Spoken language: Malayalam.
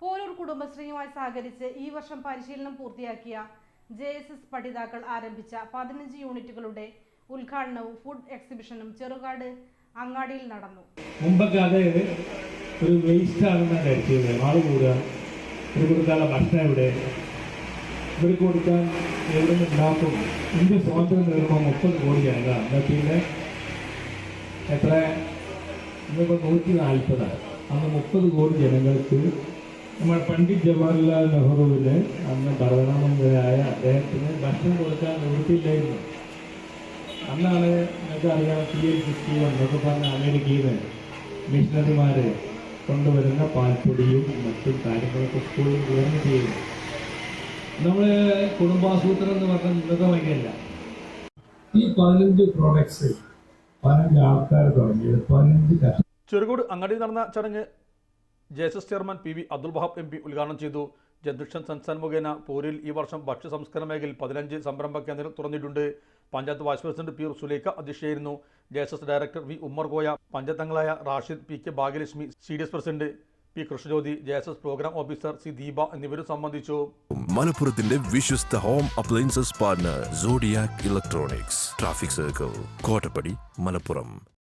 പോരൂർ കുടുംബശ്രീയുമായി സഹകരിച്ച് ഈ വർഷം പരിശീലനം പൂർത്തിയാക്കിയ JSS പഠിതാക്കൾ ആരംഭിച്ച 15 യൂണിറ്റുകളുടെ ഉദ്ഘാടനവും ഫുഡ് എക്സിബിഷനും ചെറുകാട് അങ്ങാടിയിൽ നടന്നു. മുമ്പൊക്കെ അത് ഒരു വേസ്റ്റ് ആണെന്ന് കരുതിയത്. ആൾ കൂടുക, ഒരു കൊടുക്കാനുള്ള ഭക്ഷണം ഇവർക്ക് കൊടുക്കാൻ എവിടെ നിന്ന് ഉണ്ടാക്കും. ഇന്ത്യ സ്വാതന്ത്ര്യം നേടുമ്പോൾ 30 കോടി ജനങ്ങൾ അന്നത്തെ എത്ര ഇന്നിപ്പോൾ 140. അന്ന് 30 കോടി ജനങ്ങൾക്ക് നമ്മൾ പണ്ഡിറ്റ് ജവഹർലാൽ നെഹ്റുവിന് അന്ന് പ്രധാനമന്ത്രിയായ അദ്ദേഹത്തിന് ഭക്ഷണം കൊടുക്കാൻ നിവൃത്തിയില്ലായിരുന്നു. അന്നാണ് നിങ്ങൾക്ക് അറിയാം PL-60 എന്നൊക്കെ പറഞ്ഞ അമേരിക്കയിൽ നിന്ന് മിഷണറിമാർ കൊണ്ടുവരുന്ന പാൽപ്പൊടിയും മറ്റും കാര്യങ്ങളൊക്കെ സ്കൂളിൽ വിതരണം ചെയ്യുന്നു. നമ്മൾ കുടുംബാസൂത്രം എന്ന് പറഞ്ഞാൽ ഇന്നത്തെ വഴിയല്ല. ഈ 15 പ്രോഡക്ട്സ് 15 ആൾക്കാർ തുടങ്ങിയത് 15 ചെറുകോട് അങ്ങാടിയിൽ നടന്ന ചടങ്ങ് JSS chairman PV Abdul Wahab MP ഉദ്ഘാടനം ചെയ്തു. ജനദൃക്ഷൻ സംസ്ഥാന മുഖേന പോരിൽ ഈ വർഷം ഭക്ഷ്യ സംസ്കരണ മേഖലയിൽ 15 സംരംഭ കേന്ദ്രങ്ങൾ തുറന്നിട്ടുണ്ട്. Panchayat vice president P. Sulaikha അധ്യക്ഷയായിരുന്നു. JSS director V. Ummer Koya, പഞ്ചായത്തംഗങ്ങളായ Rashid, PK Bhagyalakshmi, CDS president P. Krishnajyothi, JSS program officer C. Deepa എന്നിവരും സംബന്ധിച്ചു. മലപ്പുറത്തിന്റെ വിശ്വസ്ത home appliances partner Zodiac electronics, traffic circle, Kottappadi, Malappuram.